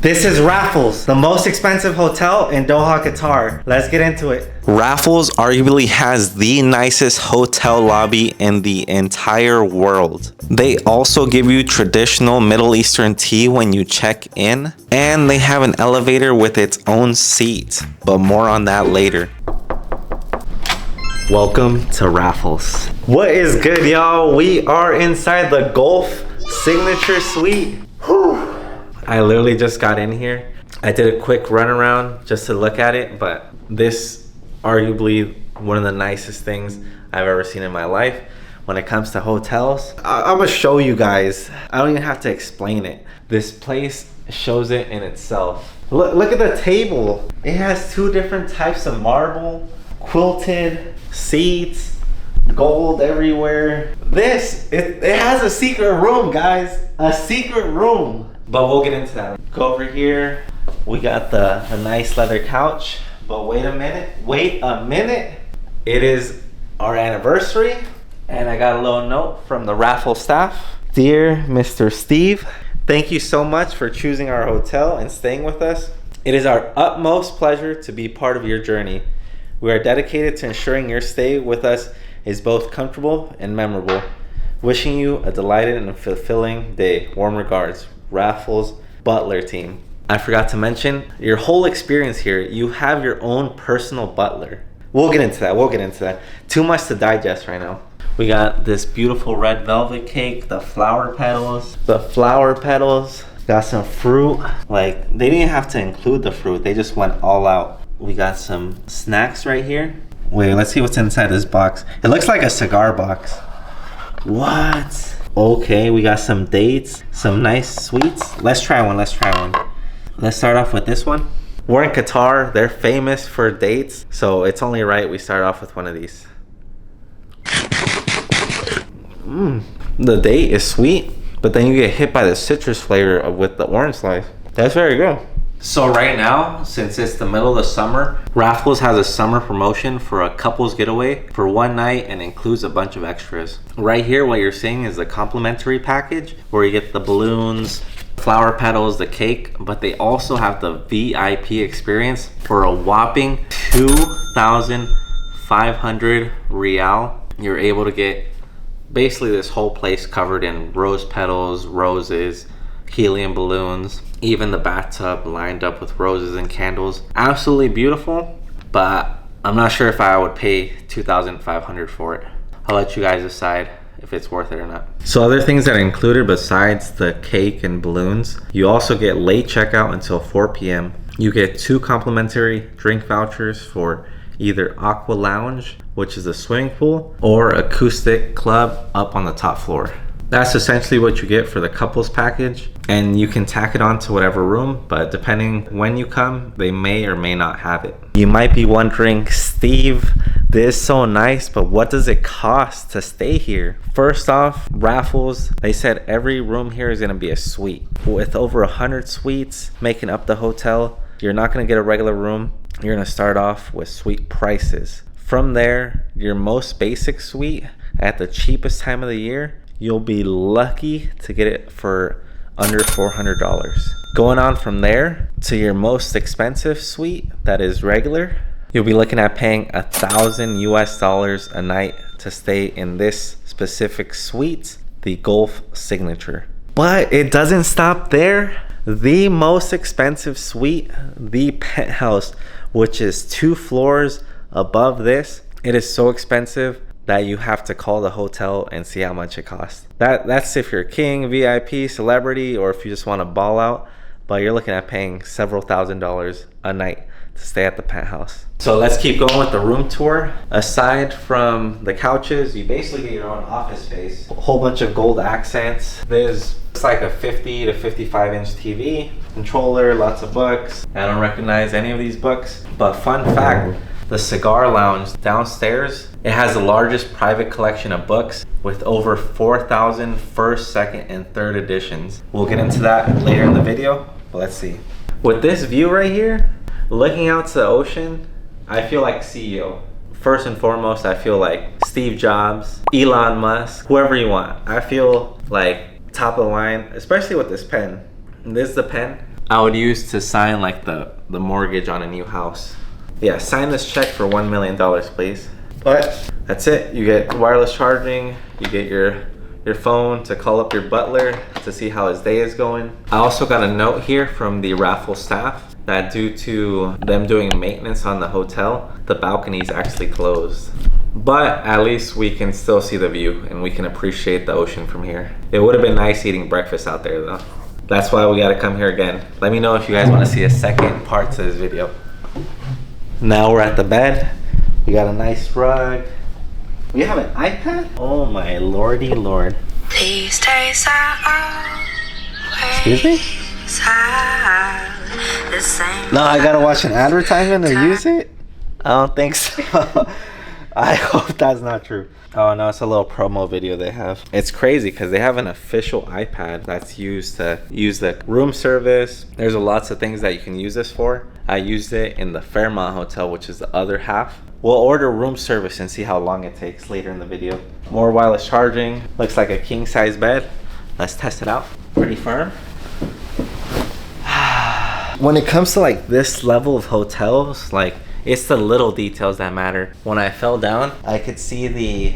This is Raffles, the most expensive hotel in Doha, Qatar. Let's get into it. Raffles arguably has the nicest hotel lobby in the entire world. They also give you traditional Middle Eastern tea when you check in, and they have an elevator with its own seat, but more on that later. Welcome to Raffles. What is good, y'all? We are inside the Gulf Signature Suite. Whew. I literally just got in here. I did a quick run around just to look at it, but this arguably one of the nicest things I've ever seen in my life when it comes to hotels. I'm gonna show you guys. I don't even have to explain it. This place shows it in itself. Look at the table. It has two different types of marble, quilted seats, gold everywhere. It has a secret room, guys. A secret room. But we'll get into that. Go over here. We got the nice leather couch. But wait a minute. It is our anniversary. And I got a little note from the Raffles staff. Dear Mr. Steve, thank you so much for choosing our hotel and staying with us. It is our utmost pleasure to be part of your journey. We are dedicated to ensuring your stay with us is both comfortable and memorable. Wishing you a delighted and fulfilling day. Warm regards, Raffles Butler team. I forgot to mention, your whole experience here, you have your own personal butler. We'll get into that. Too much to digest right now. We got this beautiful red velvet cake, the flower petals. Got some fruit. Like, they didn't have to include the fruit. They just went all out. We got some snacks right here. Wait, let's see what's inside this box. It looks like a cigar box. What? Okay, we got some dates, some nice sweets. Let's try one. Let's start off with this one. We're in Qatar. They're famous for dates, so it's only right we start off with one of these. The date is sweet, but then you get hit by the citrus flavor with the orange slice. That's very good. So right now, since it's the middle of the summer, Raffles has a summer promotion for a couples getaway for one night and includes a bunch of extras. Right here, what you're seeing is the complimentary package where you get the balloons, flower petals, the cake, but they also have the VIP experience for a whopping 2,500 Rial. You're able to get basically this whole place covered in rose petals, roses, helium balloons, even the bathtub lined up with roses and candles. Absolutely beautiful, but I'm not sure if I would pay 2,500 for it. I'll let you guys decide if it's worth it or not. So other things that are included besides the cake and balloons, you also get late checkout until 4 p.m. You get 2 complimentary drink vouchers for either Aqua Lounge, which is a swimming pool, or Acoustic Club up on the top floor. That's essentially what you get for the couples package, and you can tack it on to whatever room, but depending when you come, they may or may not have it. You might be wondering, Steve, this is so nice, but what does it cost to stay here? First off, Raffles, they said every room here is gonna be a suite. With over 100 suites making up the hotel, you're not gonna get a regular room. You're gonna start off with suite prices. From there, your most basic suite at the cheapest time of the year, you'll be lucky to get it for under $400. Going on from there to your most expensive suite that is regular, you'll be looking at paying $1,000 a night to stay in this specific suite, the Gulf Signature. But it doesn't stop there. The most expensive suite, the penthouse, which is 2 floors above this, it is so expensive that you have to call the hotel and see how much it costs. That's if you're king, VIP, celebrity, or if you just want to ball out, but you're looking at paying several $1,000s a night to stay at the penthouse. So let's keep going with the room tour. Aside from the couches, you basically get your own office space. A whole bunch of gold accents. It's like a 50 to 55 inch TV, controller, lots of books. I don't recognize any of these books, but fun fact, the cigar lounge downstairs, it has the largest private collection of books with over 4,000 first, second, and third editions. We'll get into that later in the video, but let's see. With this view right here, looking out to the ocean, I feel like CEO. First and foremost, I feel like Steve Jobs, Elon Musk, whoever you want. I feel like top of the line, especially with this pen. This is the pen. I would use to sign like the mortgage on a new house. Yeah, sign this check for $1 million, please. But that's it. You get wireless charging. You get your phone to call up your butler to see how his day is going. I also got a note here from the Raffles staff that due to them doing maintenance on the hotel, the balcony is actually closed. But at least we can still see the view and we can appreciate the ocean from here. It would have been nice eating breakfast out there though. That's why we gotta come here again. Let me know if you guys wanna see a second part to this video. Now we're at the bed. We got a nice rug. We have an iPad? Oh my lordy lord. Please take Excuse me? No, I gotta watch an advertisement to use it? I don't think so. I hope that's not true. Oh no, it's a little promo video they have. It's crazy because they have an official iPad that's used to use the room service. There's lots of things that you can use this for. I used it in the Fairmont hotel, which is the other half. We'll order room service and see how long it takes later in the video. More wireless charging. Looks like a king size bed. Let's test it out. Pretty firm. When it comes to like this level of hotels, like it's the little details that matter. When I fell down, I could see the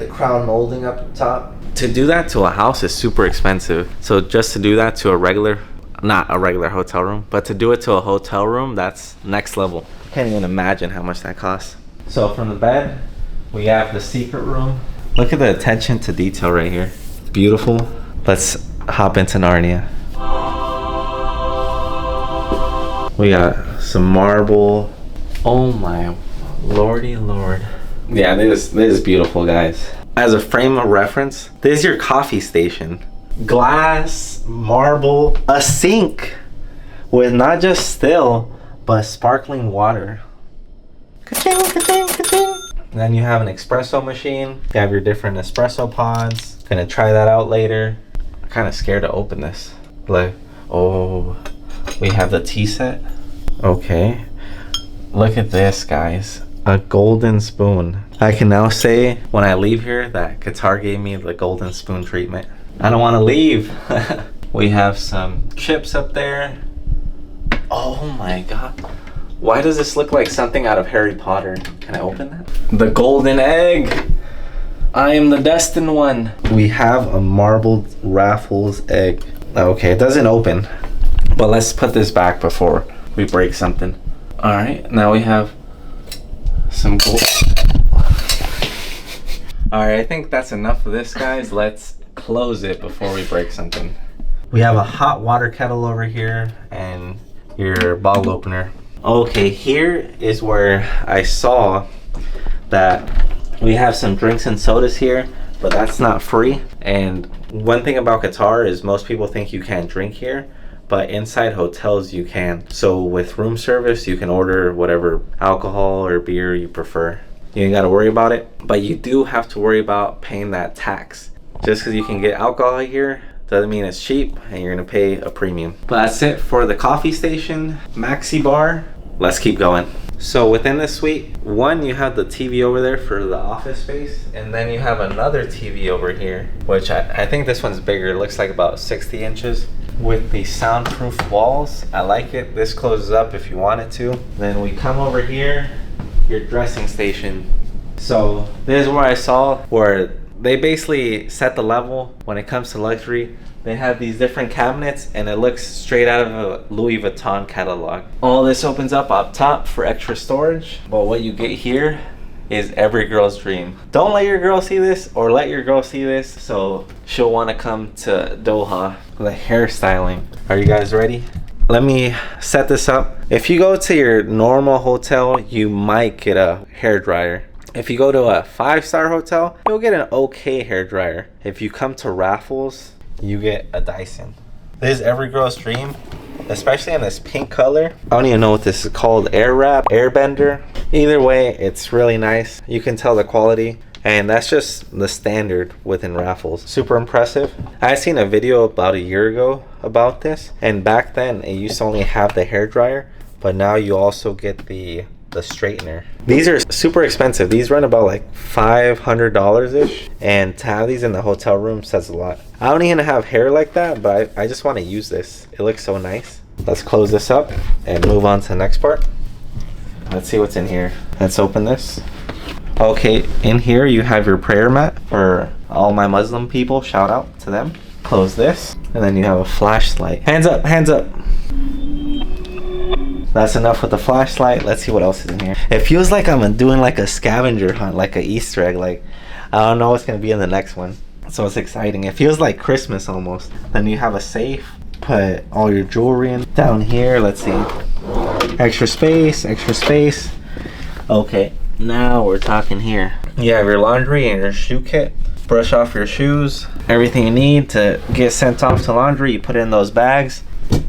crown molding up top. To do that to a house is super expensive. So just to do that to not a regular hotel room, but to do it to a hotel room, that's next level. Can't even imagine how much that costs. So from the bed, we have the secret room. Look at the attention to detail right here. It's beautiful. Let's hop into Narnia. We got some marble. Oh my lordy lord. Yeah, this is beautiful, guys. As a frame of reference, this is your coffee station. Glass, marble, a sink with not just still, but sparkling water. Ka-ching, ka-ching, ka-ching. Then you have an espresso machine. You have your different espresso pods. Gonna try that out later. I'm kind of scared to open this. Like, oh, we have the tea set. Okay. Look at this, guys. A golden spoon. I can now say when I leave here that Qatar gave me the golden spoon treatment. I don't want to leave. We have some chips up there. Oh my god. Why does this look like something out of Harry Potter? Can I open that? The golden egg. I am the destined one. We have a marbled Raffles egg. Okay, it doesn't open. But let's put this back before we break something. All right, now we have some gold. All right, I think that's enough of this, guys. Let's close it before we break something. We have a hot water kettle over here and your bottle opener. Okay, here is where I saw that we have some drinks and sodas here, but that's not free. And one thing about Qatar is most people think you can't drink here, but inside hotels you can. So with room service, you can order whatever alcohol or beer you prefer. You ain't gotta worry about it, but you do have to worry about paying that tax. Just because you can get alcohol here doesn't mean it's cheap and you're gonna pay a premium. But that's it for the coffee station, maxi bar. Let's keep going. So within this suite, one, you have the TV over there for the office space, and then you have another TV over here, which I think this one's bigger. It looks like about 60 inches. With the soundproof walls, I like it. This closes up if you want it to. Then we come over here, your dressing station. So this is where I saw where they basically set the level when it comes to luxury. They have these different cabinets and it looks straight out of a Louis Vuitton catalog. All this opens up top for extra storage, but what you get here is every girl's dream. Don't let your girl see this, or let your girl see this so she'll want to come to Doha. The hairstyling. Are you guys ready? Let me set this up. If you go to your normal hotel, you might get a hair dryer. If you go to a 5-star hotel, you'll get an okay hair dryer. If you come to Raffles, you get a Dyson. This is every girl's dream, especially in this pink color. I don't even know what this is called. Air wrap, airbender. Either way, it's really nice. You can tell the quality, and that's just the standard within Raffles. Super impressive. I seen a video about a year ago about this, and back then it used to only have the hair dryer, but now you also get the straightener. These are super expensive. These run about like $500 ish, and to have these in the hotel room says a lot. I don't even have hair like that, but I just want to use this. It looks so nice. let's close this up and move on to the next part. Let's see what's in here. Let's open this. Okay, in here you have your prayer mat for all my Muslim people. Shout out to them. Close this, and then you have a flashlight. Hands up, hands up. That's enough with the flashlight. Let's see what else is in here. It feels like I'm doing like a scavenger hunt, like an Easter egg. Like, I don't know what's gonna be in the next one. So it's exciting. It feels like Christmas almost. Then you have a safe. Put all your jewelry in. Down here, let's see. Extra space, extra space. Okay, now we're talking here. You have your laundry and your shoe kit. Brush off your shoes. Everything you need to get sent off to laundry, you put it in those bags.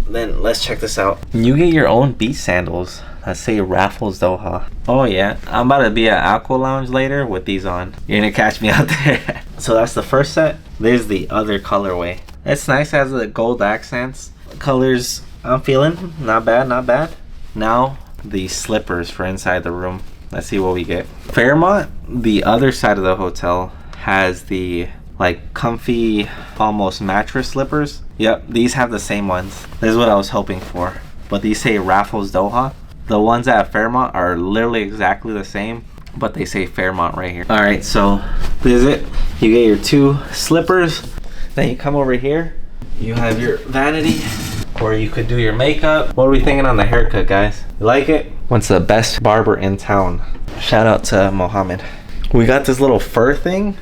Then let's check this out. You get your own beach sandals that say Raffles Doha. Oh yeah, I'm about to be at Aqua Lounge later with these on. You're gonna catch me out there. So that's the first set. There's the other colorway. It's nice, it has the gold accents. Colors I'm feeling, not bad, not bad. Now the slippers for inside the room. Let's see what we get. Fairmont, the other side of the hotel, has the like comfy almost mattress slippers. Yep, these have the same ones. This is what I was hoping for. But these say Raffles Doha. The ones at Fairmont are literally exactly the same, but they say Fairmont right here. All right, so this is it. You get your two slippers. Then you come over here. You have your vanity where you could do your makeup. What are we thinking on the haircut, guys? You like it? What's the best barber in town? Shout out to Mohammed. We got this little fur thing.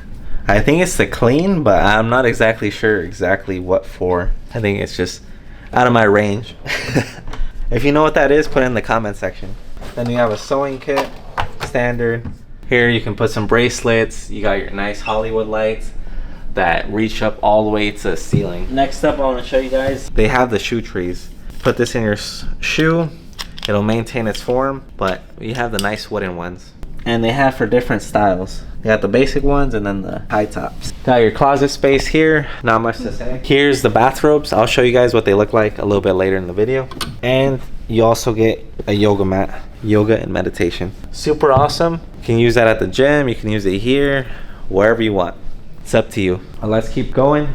I think it's to clean, but I'm not exactly sure exactly what for. I think it's just out of my range. If you know what that is, put it in the comment section. Then you have a sewing kit, standard. Here you can put some bracelets. You got your nice Hollywood lights that reach up all the way to the ceiling. Next up, I want to show you guys, they have the shoe trees. Put this in your shoe. It'll maintain its form, but you have the nice wooden ones. And they have for different styles. You got the basic ones and then the high tops. Got your closet space here. Not much to say. Here's the bathrobes. I'll show you guys what they look like a little bit later in the video. And you also get a yoga mat. Yoga and meditation. Super awesome. You can use that at the gym. You can use it here. Wherever you want. It's up to you. Let's keep going.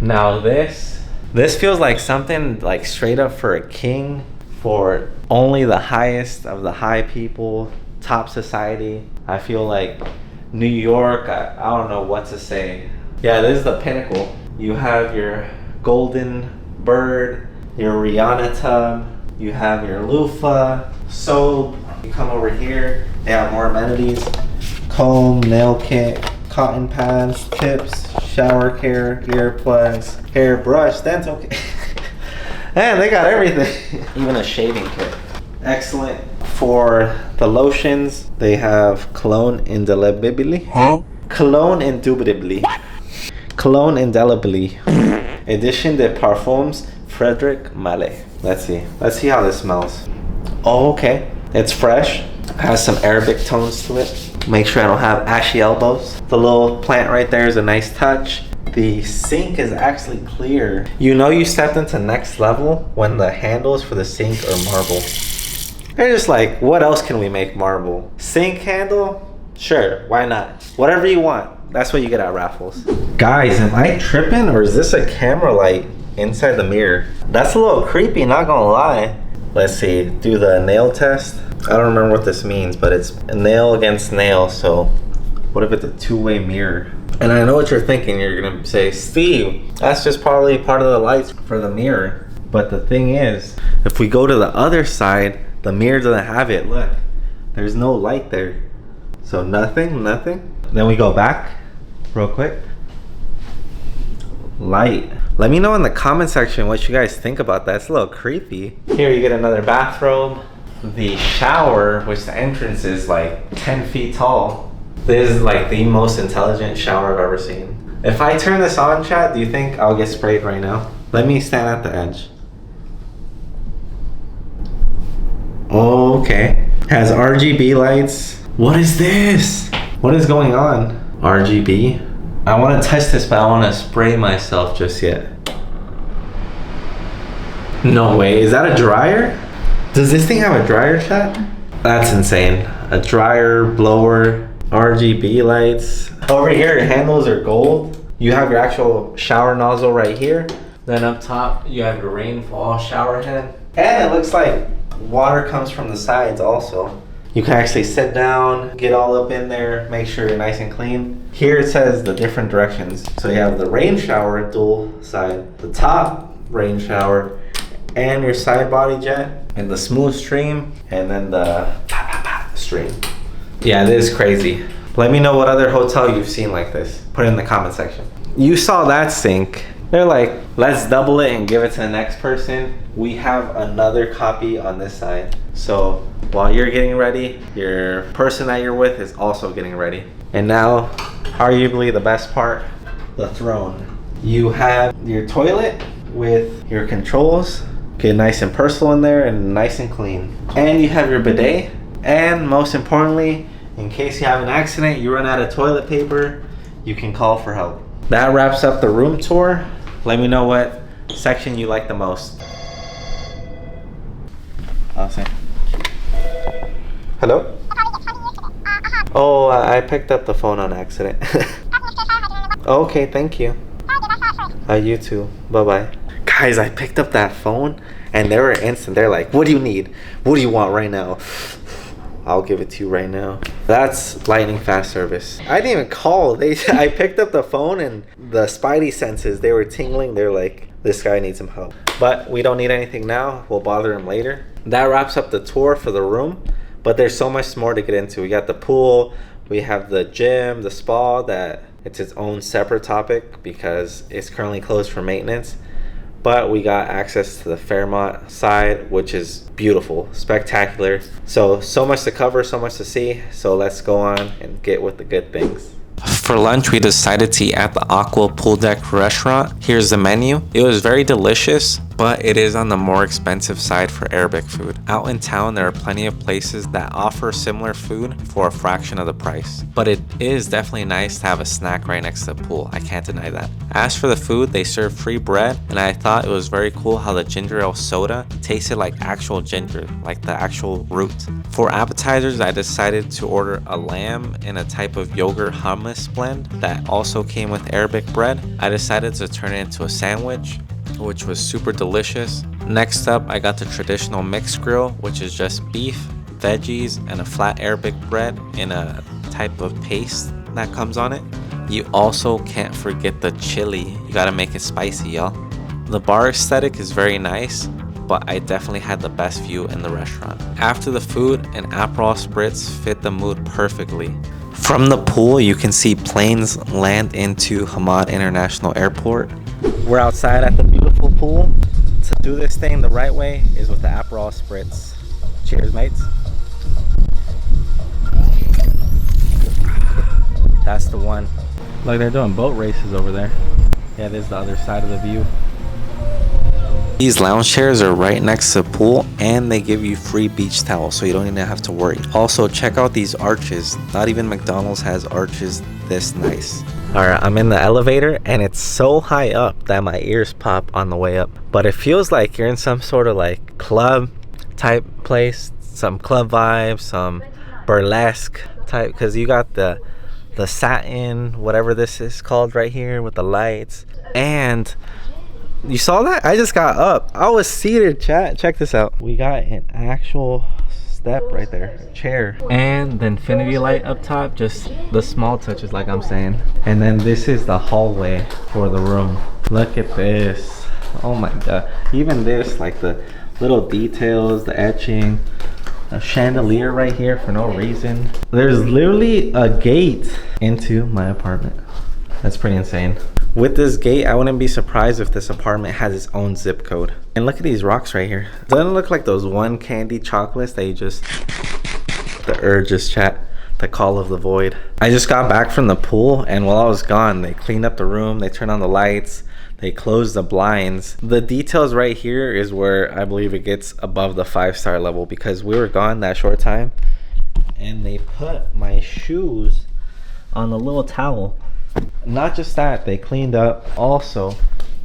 Now this feels like something like straight up for a king. For only the highest of the high people. Top society. I feel like New York, I don't know what to say. Yeah, this is the pinnacle. You have your golden bird, your Rihanna tub, you have your loofah, soap. You come over here, they have more amenities. Comb, nail kit, cotton pads, tips, shower care, earplugs, hairbrush, dental kit. Man, they got everything. Even a shaving kit. Excellent. For the lotions, they have cologne indelibly. Huh? Cologne indubitably. What? Cologne indelibly. Edition de Parfums Frederic Mallet. Let's see how this smells. Oh, okay. It's fresh. Has some Arabic tones to it. Make sure I don't have ashy elbows. The little plant right there is a nice touch. The sink is actually clear. You know you stepped into next level when the handles for the sink are marble. They're just like, what else can we make marble? Sink handle? Sure, why not? Whatever you want. That's what you get at Raffles. Guys, am I tripping or is this a camera light inside the mirror? That's a little creepy, not gonna lie. Let's see, do the nail test. I don't remember what this means, but it's nail against nail, so what if it's a two-way mirror? And I know what you're thinking. You're gonna say, Steve, that's just probably part of the lights for the mirror. But the thing is, if we go to the other side, the mirror doesn't have it. Look, there's no light there. So nothing. Then we go back real quick. Light. Let me know in the comment section what you guys think about that. It's a little creepy. Here you get another bathrobe. The shower, which the entrance is like 10 feet tall. This is like the most intelligent shower I've ever seen. If I turn this on, chat, do you think I'll get sprayed right now? Let me stand at the edge. Okay. Has RGB lights. What is this? What is going on? RGB? I want to test this, but I want to spray myself just yet. No way. Is that a dryer? Does this thing have a dryer, chat? That's insane. A dryer, blower, RGB lights. Over here, your handles are gold. You have your actual shower nozzle right here. Then up top, you have your rainfall shower head. And it looks like water comes from the sides also. You can actually sit down, get all up in there, make sure you're nice and clean. Here it says the different directions. So you have the rain shower dual side, the top rain shower, and your side body jet, and the smooth stream, and then the stream. Yeah, it is crazy. Let me know what other hotel you've seen like this. Put it in the comment section. You saw that sink. They're like, let's double it and give it to the next person. We have another copy on this side. So while you're getting ready, your person that you're with is also getting ready. And now, arguably the best part, the throne. You have your toilet with your controls. Get nice and personal in there and nice and clean. And you have your bidet. And most importantly, in case you have an accident, you run out of toilet paper, you can call for help. That wraps up the room tour. Let me know what section you like the most. Awesome. Hello? Oh, I picked up the phone on accident. Okay, thank you. You too. Bye-bye. Guys, I picked up that phone and they were instant. They're like, what do you need? What do you want right now? I'll give it to you right now. That's lightning fast service. I didn't even call. I picked up the phone and the spidey senses, they were tingling. They're like, this guy needs some help. But we don't need anything now. We'll bother him later. That wraps up the tour for the room. But there's so much more to get into. We got the pool. We have the gym, the spa, that it's its own separate topic because it's currently closed for maintenance. But we got access to the Fairmont side, which is beautiful, spectacular. So much to cover, so much to see. So let's go on and get with the good things. For lunch, we decided to eat at the Aqua Pool Deck restaurant. Here's the menu. It was very delicious, but it is on the more expensive side for Arabic food. Out in town, there are plenty of places that offer similar food for a fraction of the price. But it is definitely nice to have a snack right next to the pool. I can't deny that. As for the food, they serve free bread, and I thought it was very cool how the ginger ale soda tasted like actual ginger, like the actual root. For appetizers, I decided to order a lamb in a type of yogurt hummus blend that also came with Arabic bread. I decided to turn it into a sandwich, which was super delicious. Next up, I got the traditional mixed grill, which is just beef, veggies, and a flat Arabic bread in a type of paste that comes on it. You also can't forget the chili. You gotta make it spicy, y'all. The bar aesthetic is very nice, but I definitely had the best view in the restaurant. After the food, an Aperol Spritz fit the mood perfectly. From the pool, you can see planes land into Hamad International Airport. We're outside at the beautiful pool. To do this thing the right way is with the Aperol Spritz. Cheers, mates. That's the one. Look, they're doing boat races over there. Yeah, there's the other side of the view. These lounge chairs are right next to the pool, and they give you free beach towels, so you don't even have to worry. Also, check out these arches. Not even McDonald's has arches this nice. Alright, I'm in the elevator and it's so high up that my ears pop on the way up. But it feels like you're in some sort of like club type place, some club vibes, some burlesque type, because you got the satin, whatever this is called right here with the lights. And you saw that? I just got up. I was seated, chat. Check this out. We got an actual step right there, chair, and the infinity light up top, just the small touches like I'm saying. And then this is the hallway for the room. Look at this. Oh my god. Even this, like the little details, the etching, a chandelier right here for no reason. There's literally a gate into my apartment. That's pretty insane. With this gate, I wouldn't be surprised if this apartment has its own zip code. And look at these rocks right here. Doesn't it look like those one candy chocolates that you just... The urges, chat. The call of the void. I just got back from the pool, and while I was gone, they cleaned up the room, they turned on the lights, they closed the blinds. The details right here is where I believe it gets above the 5-star level, because we were gone that short time, and they put my shoes on the little towel. Not just that, they cleaned up. Also,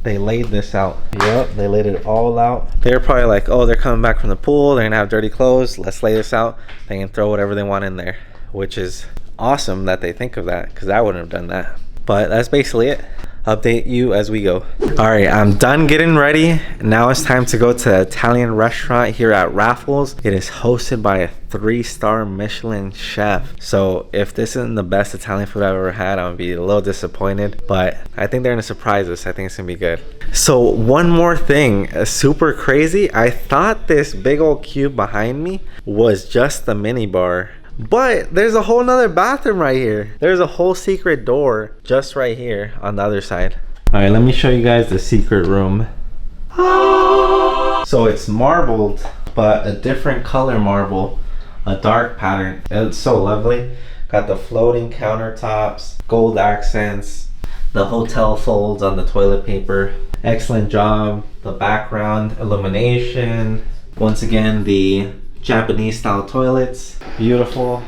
they laid this out. Yep, they laid it all out. They're probably like, oh, they're coming back from the pool, they're gonna have dirty clothes, let's lay this out. They can throw whatever they want in there, which is awesome that they think of that, because I wouldn't have done that. But that's basically it. update you as we go. All right, I'm done getting ready. Now it's time to go to the Italian restaurant here at Raffles. It is hosted by a 3-star Michelin chef. So if this isn't the best Italian food I've ever had, I'm gonna be a little disappointed, but I think they're gonna surprise us. I think it's gonna be good. So one more thing, super crazy. I thought this big old cube behind me was just the mini bar, but there's a whole nother bathroom right here. There's a whole secret door just right here on the other side. All right, let me show you guys the secret room. So it's marbled, but a different color marble, a dark pattern. It's so lovely. Got the floating countertops, gold accents, the hotel folds on the toilet paper. Excellent job. The background illumination. Once again, the Japanese style toilets. Beautiful.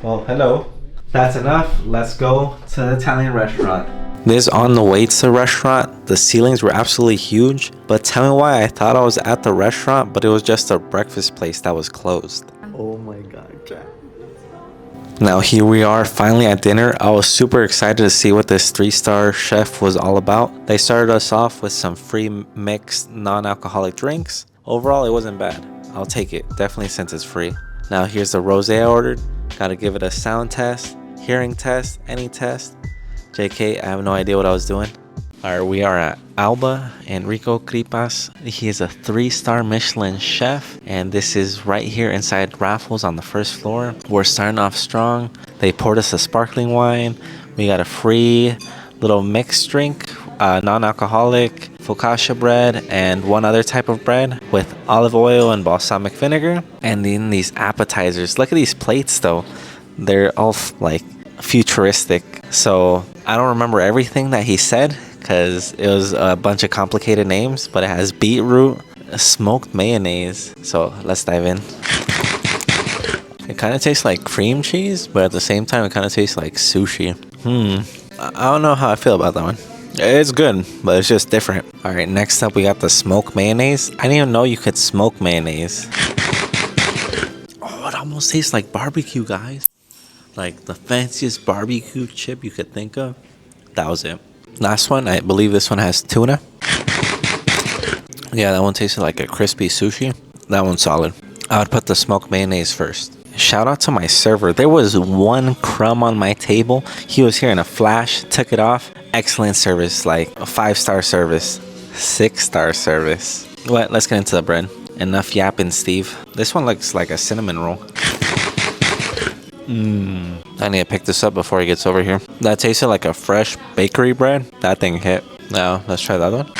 Well, hello. That's enough. Let's go to the Italian restaurant. This on the way to the restaurant, the ceilings were absolutely huge, but tell me why I thought I was at the restaurant, but it was just a breakfast place that was closed. Oh my god, Jack. Now here we are finally at dinner. I was super excited to see what this 3-star chef was all about. They started us off with some free mixed non-alcoholic drinks. Overall, it wasn't bad. I'll take it, definitely since it's free. Now here's the rosé I ordered. Gotta give it a sound test, hearing test, any test. JK, I have no idea what I was doing. Alright, we are at Alba, Enrico Kripas. He is a 3-star Michelin chef, and this is right here inside Raffles on the first floor. We're starting off strong. They poured us a sparkling wine. We got a free little mixed drink, non-alcoholic, focaccia bread, and one other type of bread with olive oil and balsamic vinegar. And then these appetizers. Look at these plates though. They're all like futuristic. So I don't remember everything that he said because it was a bunch of complicated names, but it has beetroot, smoked mayonnaise. So let's dive in. It kind of tastes like cream cheese, but at the same time it kind of tastes like sushi. I don't know how I feel about that one. It's good, but it's just different. All right, next up we got the smoked mayonnaise. I didn't even know you could smoke mayonnaise. Oh, it almost tastes like barbecue, guys. Like the fanciest barbecue chip you could think of. That was it. Last one, I believe this one has tuna. Yeah, that one tasted like a crispy sushi. That one's solid. I would put the smoked mayonnaise first. Shout out to my server. There was one crumb on my table. He was here in a flash, took it off. Excellent service, like a 5-star service, 6-star service. What? Let's get into the bread. Enough yapping, Steve. This one looks like a cinnamon roll. I need to pick this up before he gets over here. That tasted like a fresh bakery bread. That thing hit. Now, let's try that one.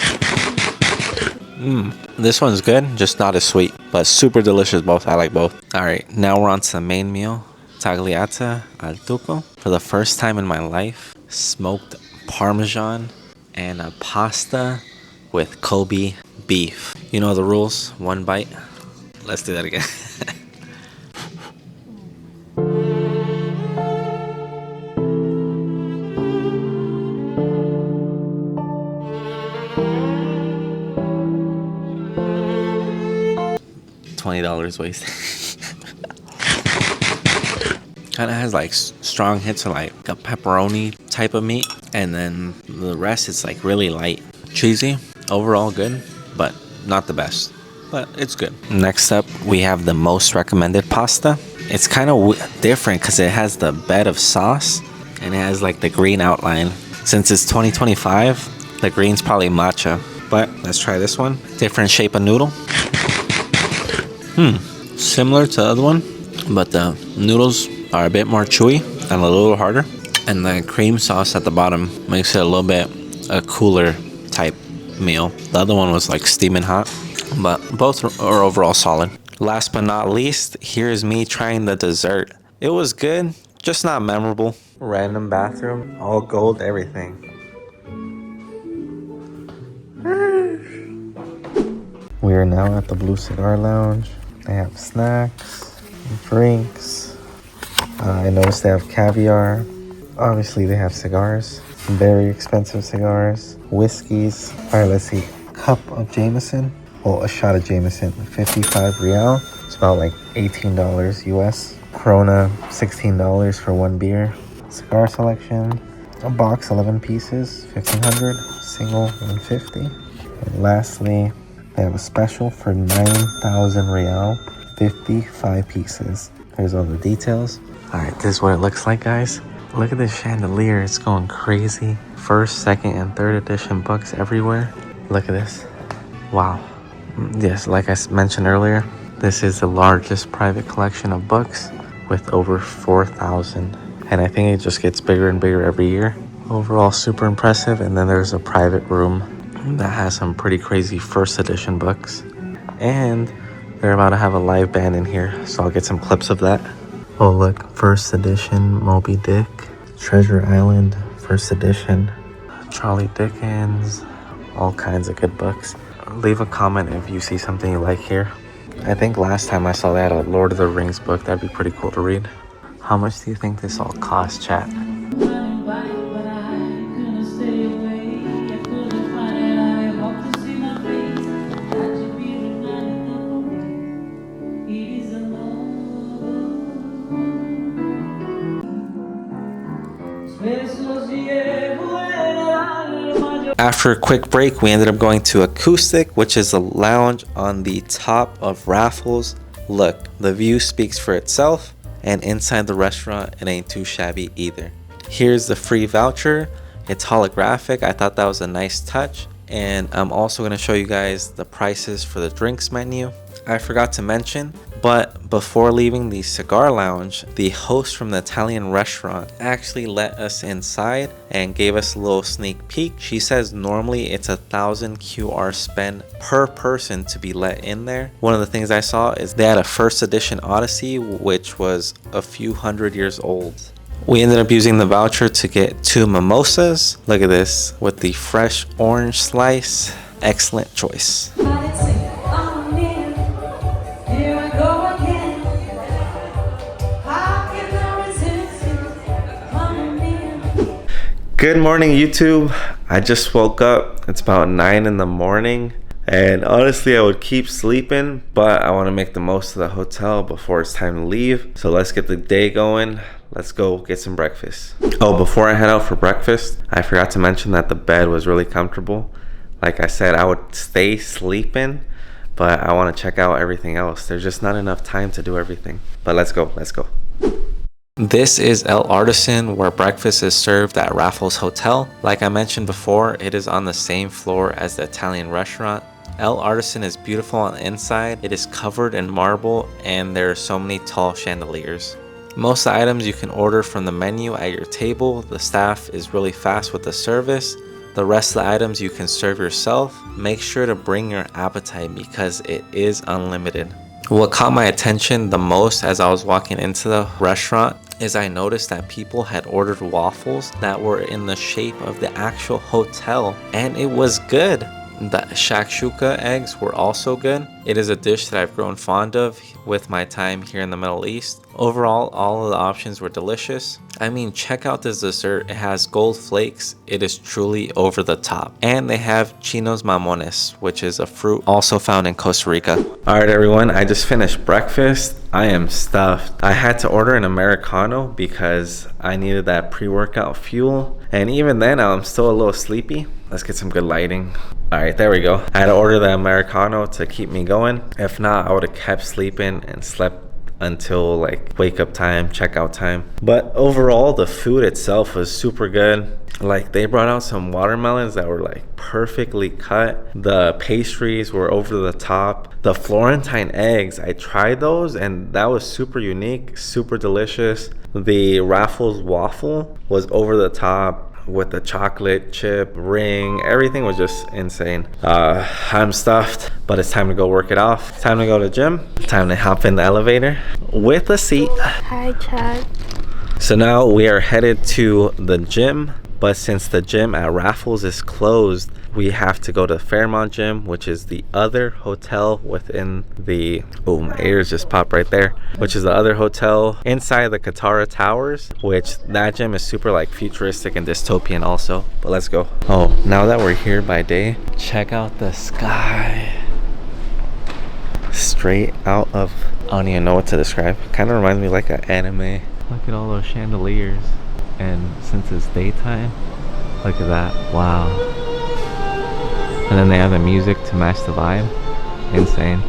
This one's good, just not as sweet, but super delicious both. I like both. All right, now we're on to the main meal. Tagliata al tuco. For the first time in my life, smoked Parmesan and a pasta with Kobe beef. You know the rules, one bite. Let's do that again. $20 wasted. Kind of has like strong hits of like a pepperoni type of meat, and then the rest is like really light. Cheesy, overall good, but not the best, but it's good. Next up we have the most recommended pasta. It's kind of different because it has the bed of sauce and it has like the green outline. Since it's 2025, the green's probably matcha, but let's try this one. Different shape of noodle. Similar to the other one, but the noodles are a bit more chewy and a little harder, and the cream sauce at the bottom makes it a little bit a cooler type meal. The other one was like steaming hot, but both are overall solid. Last but not least, here's me trying the dessert. It was good, just not memorable. Random bathroom, all gold, everything. We are now at the Blue Cigar Lounge. They have snacks, drinks. I noticed they have caviar. Obviously, they have cigars. Very expensive cigars. Whiskeys. All right, let's see. Cup of Jameson. Well, a shot of Jameson. 55 real. It's about like $18 US. Corona, $16 for one beer. Cigar selection. A box, 11 pieces, 1,500. Single, 150. And lastly, they have a special for 9,000 real, 55 pieces. Here's all the details. All right, this is what it looks like, guys. Look at this chandelier. It's going crazy. First, second, and third edition books everywhere. Look at this. Wow. Yes, like I mentioned earlier, this is the largest private collection of books with over 4,000. And I think it just gets bigger and bigger every year. Overall, super impressive. And then there's a private room that has some pretty crazy first edition books. And they're about to have a live band in here, so I'll get some clips of that. Oh look, first edition Moby Dick, Treasure Island, first edition, Charlie Dickens, all kinds of good books. Leave a comment if you see something you like here. I think last time I saw that a Lord of the Rings book, that'd be pretty cool to read. How much do you think this all costs, chat? After a quick break, we ended up going to Acoustic, which is a lounge on the top of Raffles. Look, the view speaks for itself, and inside the restaurant, it ain't too shabby either. Here's the free voucher. It's holographic. I thought that was a nice touch. And I'm also going to show you guys the prices for the drinks menu. I forgot to mention, but before leaving the cigar lounge, the host from the Italian restaurant actually let us inside and gave us a little sneak peek. She says normally it's 1,000 QR spend per person to be let in there. One of the things I saw is they had a first edition Odyssey, which was a few hundred years old. We ended up using the voucher to get 2 mimosas. Look at this with the fresh orange slice. Excellent choice. Good morning, YouTube. I just woke up. It's about 9 in the morning. And honestly, I would keep sleeping, but I want to make the most of the hotel before it's time to leave. So let's get the day going. Let's go get some breakfast. Oh, before I head out for breakfast, I forgot to mention that the bed was really comfortable. Like I said, I would stay sleeping, but I want to check out everything else. There's just not enough time to do everything. But let's go. This is El Artisan, where breakfast is served at Raffles Hotel. Like I mentioned before, it is on the same floor as the Italian restaurant. El Artisan is beautiful on the inside. It is covered in marble, and there are so many tall chandeliers. Most of the items you can order from the menu at your table. The staff is really fast with the service. The rest of the items you can serve yourself. Make sure to bring your appetite because it is unlimited. What caught my attention the most as I was walking into the restaurant is I noticed that people had ordered waffles that were in the shape of the actual hotel, and it was good. The shakshuka eggs were also good. It is a dish that I've grown fond of with my time here in the Middle East. Overall, all of the options were delicious. I mean, check out this dessert. It has gold flakes. It is truly over the top. And they have chinos mamones, which is a fruit also found in Costa Rica. All right, everyone, I just finished breakfast. I am stuffed. I had to order an Americano because I needed that pre-workout fuel. And even then, I'm still a little sleepy. Let's get some good lighting. All right, there we go. I had to order the Americano to keep me going. If not, I would have kept sleeping and slept until like wake up time, checkout time. But overall, the food itself was super good. Like, they brought out some watermelons that were like perfectly cut. The pastries were over the top. The Florentine eggs, I tried those and that was super unique, super delicious. The Raffles waffle was over the top with the chocolate chip ring. Everything was just insane. I'm stuffed, but it's time to go work it off. It's time to go to the gym. Time to hop in the elevator with a seat. Hi, Chad. So now we are headed to the gym, but since the gym at Raffles is closed, we have to go to Fairmont gym, which is the other hotel within the, oh, my ears just popped right there, which is the other hotel inside the Qatar Towers, which that gym is super like futuristic and dystopian also. But let's go. Oh, now that we're here by day, check out the sky. Straight out of, I don't even know what to describe. Kind of reminds me like an anime. Look at all those chandeliers. and since it's daytime, look at that. Wow. And then they have the music to match the vibe. Insane.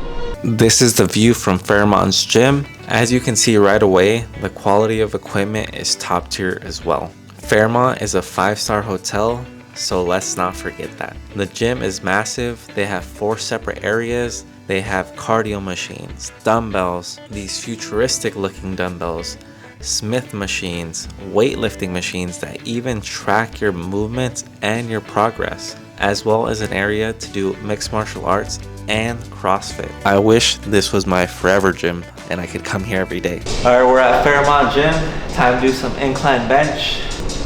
This is the view from Fairmont's gym. As you can see right away, the quality of equipment is top tier as well. Fairmont is a 5-star hotel, so let's not forget that. The gym is massive. They have 4 separate areas. They have cardio machines, dumbbells, these futuristic looking dumbbells, Smith machines, weightlifting machines that even track your movements and your progress, as well as an area to do mixed martial arts and CrossFit. I wish this was my forever gym and I could come here every day. All right, we're at Fairmont Gym. Time to do some incline bench.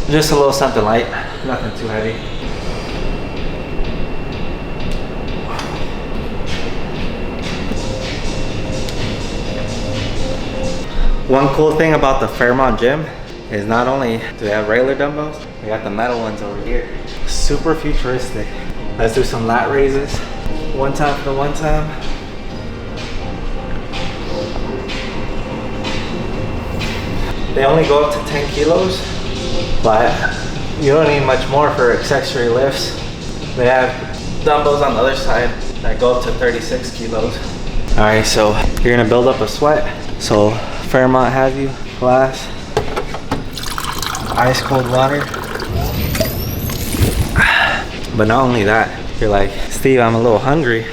Just a little something light, nothing too heavy. One cool thing about the Fairmont gym is not only do they have regular dumbbells, they got the metal ones over here. Super futuristic. Let's do some lat raises. One time for the one time. They only go up to 10 kilos, but you don't need much more for accessory lifts. They have dumbbells on the other side that go up to 36 kilos. All right, so you're gonna build up a sweat. So Fairmont has you, glass, ice cold water. But not only that, you're like, Steve, I'm a little hungry.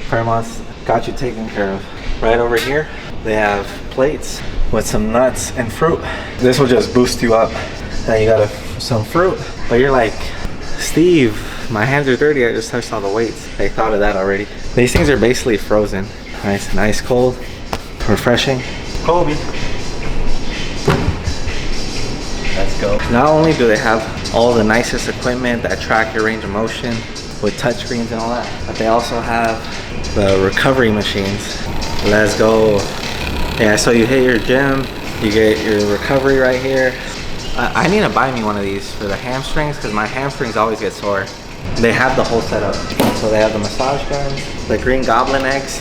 Fairmont's got you taken care of. Right over here, they have plates with some nuts and fruit. This will just boost you up. Then you got some fruit, but you're like, Steve, my hands are dirty, I just touched all the weights. They thought of that already. These things are basically frozen. Nice and ice cold, refreshing. Kobe. Let's go. Not only do they have all the nicest equipment that track your range of motion with touchscreens and all that, but they also have the recovery machines. Let's go. Yeah, so you hit your gym, you get your recovery right here. I need to buy me one of these for the hamstrings because my hamstrings always get sore. They have the whole setup. So they have the massage guns, the green goblin eggs.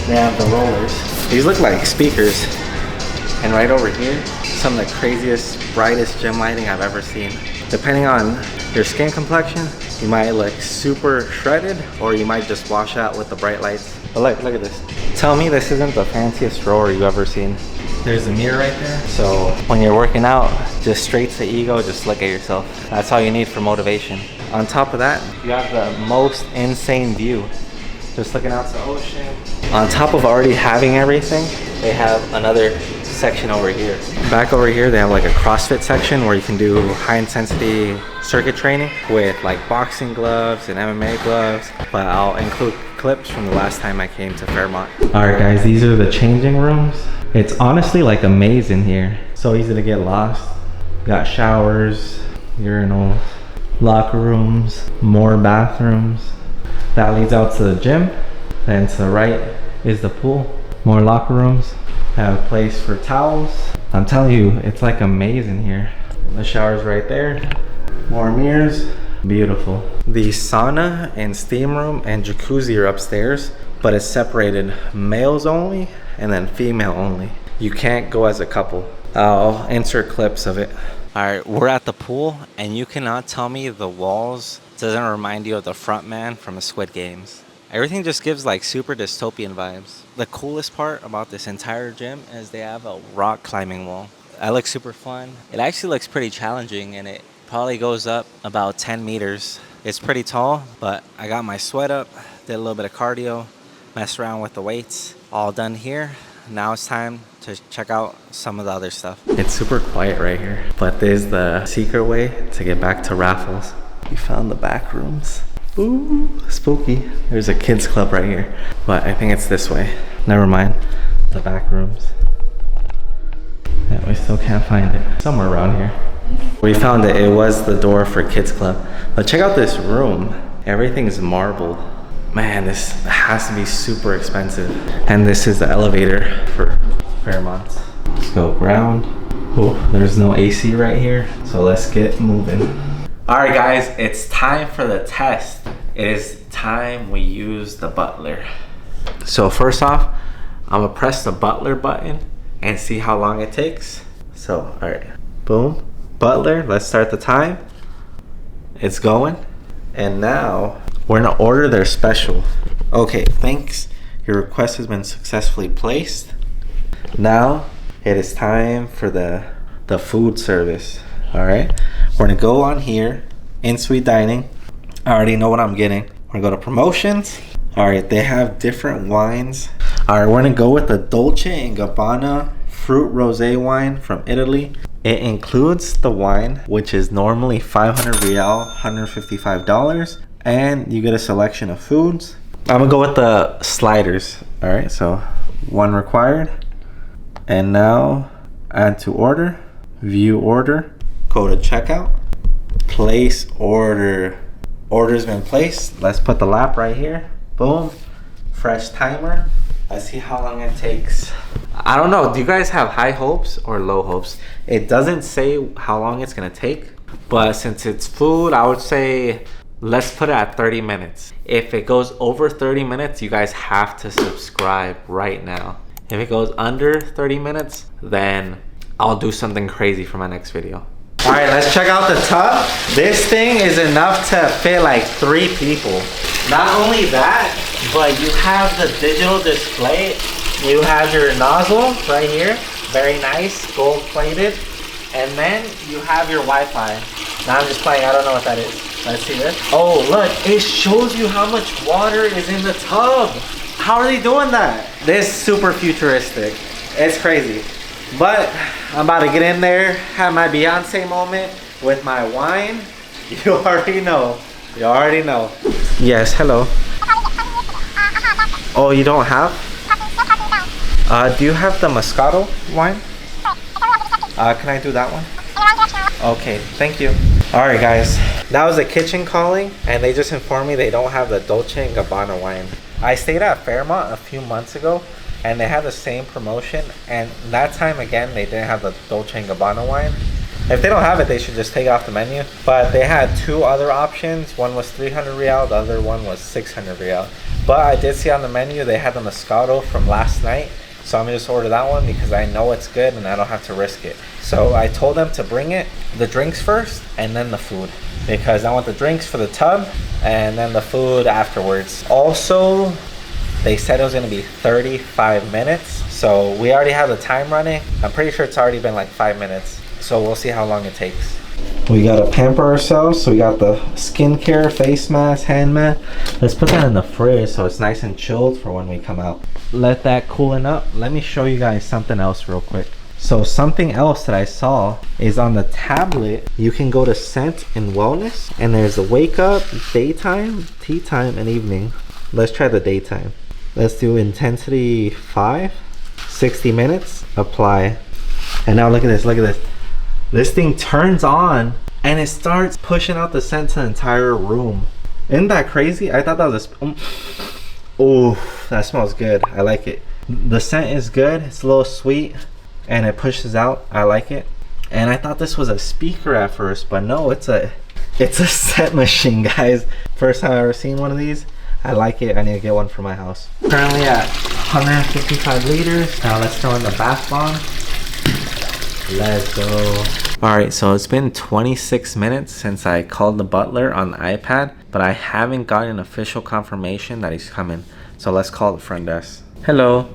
They have the rollers. These look like speakers. And right over here, some of the craziest, brightest gym lighting I've ever seen. Depending on your skin complexion, you might look super shredded or you might just wash out with the bright lights. But look at this. Tell me this isn't the fanciest drawer you've ever seen. There's a mirror right there. So when you're working out, just straight to ego, just look at yourself. That's all you need for motivation. On top of that, you have the most insane view. Just looking out to the ocean. On top of already having everything, they have another section over here. Back over here, they have like a CrossFit section where you can do high intensity circuit training with like boxing gloves and MMA gloves. But I'll include clips from the last time I came to Fairmont. All right guys, these are the changing rooms. It's honestly like a maze in here. So easy to get lost. Got showers, urinals, locker rooms, more bathrooms. That leads out to the gym. Then to the right is the pool. More locker rooms. Have a place for towels. I'm telling you, it's like a maze in here. The shower's right there. More mirrors. Beautiful. The sauna and steam room and jacuzzi are upstairs, but it's separated males only and then female only. You can't go as a couple. I'll insert clips of it. All right, we're at the pool and you cannot tell me the walls doesn't remind you of the front man from the Squid Games. Everything just gives like super dystopian vibes. The coolest part about this entire gym is they have a rock climbing wall. That looks super fun. It actually looks pretty challenging and it probably goes up about 10 meters. It's pretty tall, but I got my sweat up, did a little bit of cardio, messed around with the weights. All done here. Now it's time to check out some of the other stuff. It's super quiet right here, but there's the secret way to get back to Raffles. We found the back rooms. Ooh, spooky. There's a kids club right here, but I think it's this way. Never mind, the back rooms. Yeah, we still can't find it. Somewhere around here. We found it. It was the door for kids club. But check out this room. Everything's marble. Man, this has to be super expensive. And this is the elevator for Fairmont. Let's go ground. Oh, there's no AC right here, so let's get moving. All right, guys, it's time for the test. It is time we use the Butler. So first off, I'm gonna press the Butler button and see how long it takes. So, all right, boom. Butler, let's start the time. It's going. And now we're gonna order their special. Okay, thanks. Your request has been successfully placed. Now it is time for the food service. All right, we're gonna go on here, in-suite dining. I already know what I'm getting. We're gonna go to promotions. All right, they have different wines. All right, we're gonna go with the Dolce & Gabbana fruit rosé wine from Italy. It includes the wine, which is normally 500 real, $155, and you get a selection of foods. I'm gonna go with the sliders. All right, so one required. And now add to order, view order, go to checkout, place order. Order's been placed. Let's put the lap right here. Boom, fresh timer. Let's see how long it takes. I don't know, do you guys have high hopes or low hopes? It doesn't say how long it's gonna take, but since it's food, I would say let's put it at 30 minutes. If it goes over 30 minutes, you guys have to subscribe right now. If it goes under 30 minutes, then I'll do something crazy for my next video. All right, let's check out the tub. This thing is enough to fit like 3 people. Not only that, but you have the digital display. You have your nozzle right here, very nice, gold plated. And then you have your Wi-Fi. Now I'm just playing, I don't know what that is. Let's see this. Oh, look, it shows you how much water is in the tub. How are they doing that? This is super futuristic. It's crazy. But I'm about to get in there, have my Beyonce moment with my wine. You already know. You already know. Yes, hello. Oh, you don't have? Do you have the Moscato wine? Can I do that one? Okay, thank you. All right, guys. That was the kitchen calling, and they just informed me they don't have the Dolce & Gabbana wine. I stayed at Fairmont a few months ago, and they had the same promotion, and that time again, they didn't have the Dolce & Gabbana wine. If they don't have it, they should just take it off the menu. But they had 2 other options. One was 300 real, the other one was 600 real. But I did see on the menu, they had the Moscato from last night. So I'm gonna just order that one because I know it's good and I don't have to risk it. So I told them to bring the drinks first and then the food, because I want the drinks for the tub and then the food afterwards. Also, they said it was gonna be 35 minutes. So we already have the time running. I'm pretty sure it's already been like 5 minutes. So we'll see how long it takes. We gotta pamper ourselves. So we got the skincare, face mask, hand mask. Let's put that in the fridge so it's nice and chilled for when we come out. Let that cooling up. Let me show you guys something else real quick. So something else that I saw is on the tablet, you can go to scent and wellness, and there's the wake up, daytime, tea time, and evening. Let's try the daytime. Let's do intensity 5, 60 minutes, apply. And now look at this, look at this. This thing turns on and it starts pushing out the scent to the entire room. Isn't that crazy? I thought that was oh, that smells good. I like it. The scent is good. It's a little sweet and it pushes out. I like it. And I thought this was a speaker at first, but no, it's a scent machine, guys. First time I've ever seen one of these. I like it. I need to get one for my house. Currently at 155 liters. Now let's throw in the bath bomb. Let's go. All right, so it's been 26 minutes since I called the butler on the iPad, but I haven't gotten an official confirmation that he's coming. So let's call the front desk. Hello.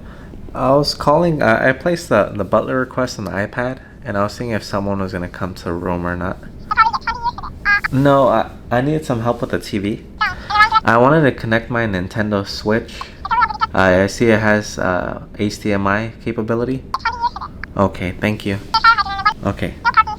I was calling, I placed the butler request on the iPad, and I was seeing if someone was gonna come to the room or not. No, I needed some help with the TV. I wanted to connect my Nintendo Switch. I see it has HDMI capability. Okay, thank you. Okay,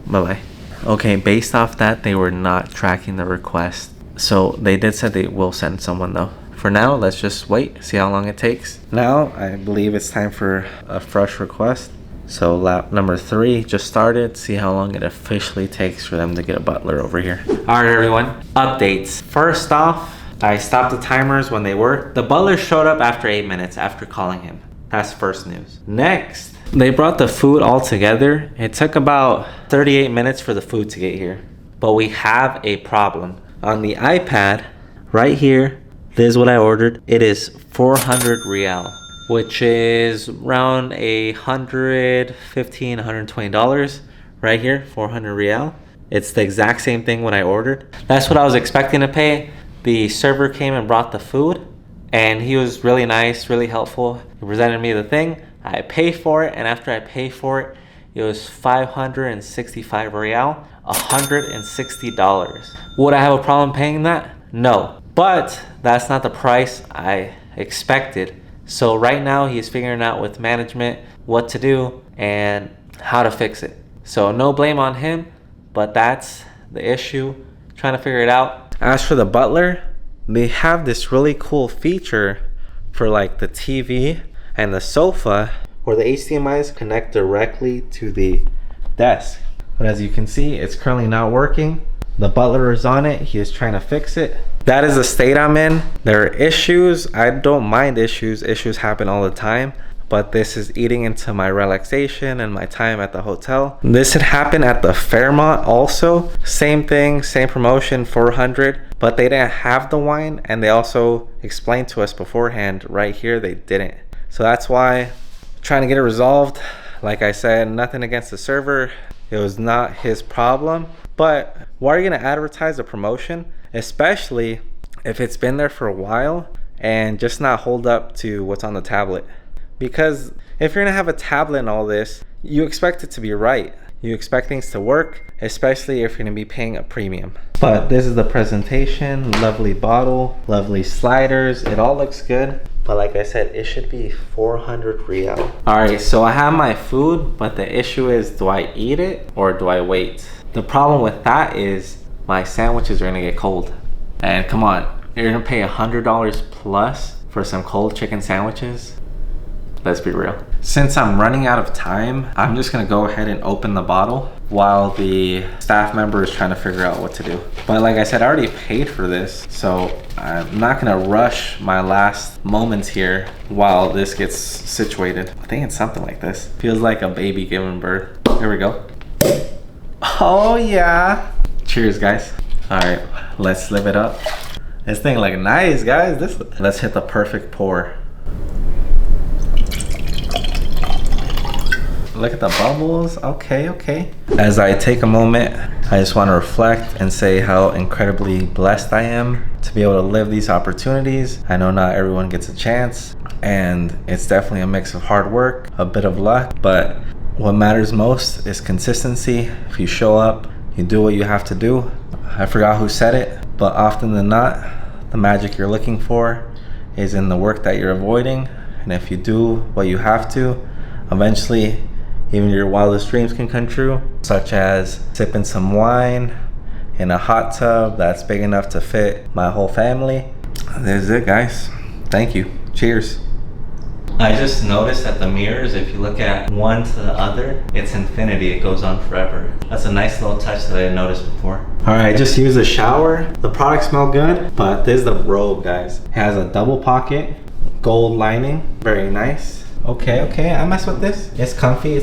bye-bye. Okay, based off that, they were not tracking the request. So they did say they will send someone though. For now, let's just wait, see how long it takes. Now, I believe it's time for a fresh request. So lap number 3 just started. See how long it officially takes for them to get a butler over here. All right, everyone, updates. First off, I stopped the timers when they were. The butler showed up after 8 minutes after calling him. That's first news. Next, they brought the food all together. It took about 38 minutes for the food to get here. But we have a problem. On the iPad, right here, this is what I ordered. It is 400 real. which is around $115, $120 right here, 400 real. It's the exact same thing what I ordered. That's what I was expecting to pay. The server came and brought the food, and he was really nice, really helpful. He presented me the thing. I paid for it, and after I paid for it, it was 565 real, $160. Would I have a problem paying that? No, but that's not the price I expected. So right now he's figuring out with management what to do and how to fix it. So no blame on him, but that's the issue, trying to figure it out. As for the Butler, they have this really cool feature for like the TV and the sofa where the HDMIs connect directly to the desk. But as you can see, it's currently not working. The Butler is on it. He is trying to fix it. That is the state I'm in. There are issues. I don't mind issues. Issues happen all the time. But this is eating into my relaxation and my time at the hotel. This had happened at the Fairmont also. Same thing, same promotion, 400. But they didn't have the wine. And they also explained to us beforehand, right here, they didn't. So that's why, trying to get it resolved. Like I said, nothing against the server. It was not his problem. But why are you gonna advertise a promotion, especially if it's been there for a while and just not hold up to what's on the tablet? Because if you're gonna have a tablet and all this, you expect it to be right. You expect things to work, especially if you're gonna be paying a premium. But this is the presentation, lovely bottle, lovely sliders. It all looks good. But like I said, it should be 400 real. All right, so I have my food, but the issue is, do I eat it or do I wait? The problem with that is my sandwiches are gonna get cold. And come on, you're gonna pay $100 plus for some cold chicken sandwiches? Let's be real. Since I'm running out of time, I'm just gonna go ahead and open the bottle while the staff member is trying to figure out what to do. But like I said, I already paid for this, so I'm not gonna rush my last moments here while this gets situated. I think it's something like this. Feels like a baby giving birth. Here we go. Oh yeah. Cheers, guys. All right, let's live it up. This thing look nice, guys. Let's hit the perfect pour. Look at the bubbles. Okay, okay. As I take a moment, I just want to reflect and say how incredibly blessed I am to be able to live these opportunities. I know not everyone gets a chance, and it's definitely a mix of hard work, a bit of luck, but what matters most is consistency. If you show up, you do what you have to do. I forgot who said it, but often than not, the magic you're looking for is in the work that you're avoiding. And if you do what you have to, eventually even your wildest dreams can come true, such as sipping some wine in a hot tub that's big enough to fit my whole family. This is it, guys. Thank you. Cheers. I just noticed that the mirrors, if you look at one to the other, it's infinity. It goes on forever. That's a nice little touch that I didn't notice before. All right, I just used a shower. The products smell good, but this is the robe, guys. It has a double pocket, gold lining, very nice. Okay, I mess with this. It's comfy,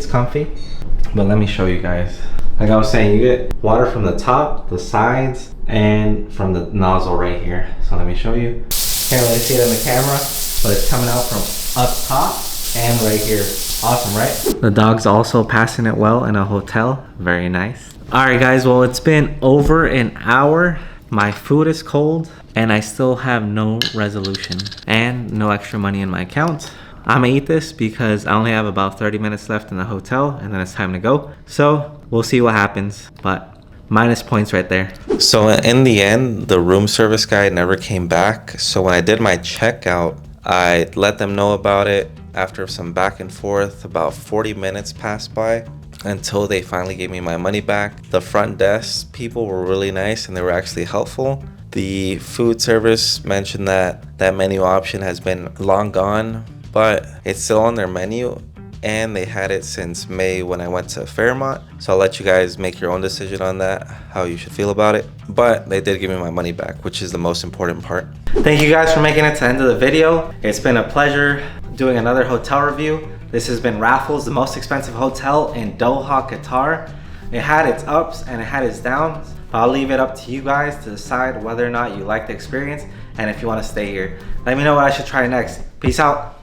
But let me show you guys. Like I was saying, you get water from the top, the sides, and from the nozzle right here. So let me show you. Can't really see it in the camera, but it's coming out from up top and right here. Awesome, right? The dog's also passing it well in a hotel. Very nice. All right, guys, well, it's been over an hour. My food is cold, and I still have no resolution and no extra money in my account. I'm gonna eat this because I only have about 30 minutes left in the hotel and then it's time to go. So we'll see what happens, but minus points right there. So in the end, the room service guy never came back. So when I did my checkout, I let them know about it. After some back and forth, about 40 minutes passed by until they finally gave me my money back. The front desk people were really nice and they were actually helpful. The food service mentioned that that menu option has been long gone, but it's still on their menu and they had it since May when I went to Fairmont. So I'll let you guys make your own decision on that, how you should feel about it. But they did give me my money back, which is the most important part. Thank you guys for making it to the end of the video. It's been a pleasure doing another hotel review. This has been Raffles, the most expensive hotel in Doha, Qatar. It had its ups and it had its downs. But I'll leave it up to you guys to decide whether or not you like the experience and if you want to stay here. Let me know what I should try next. Peace out.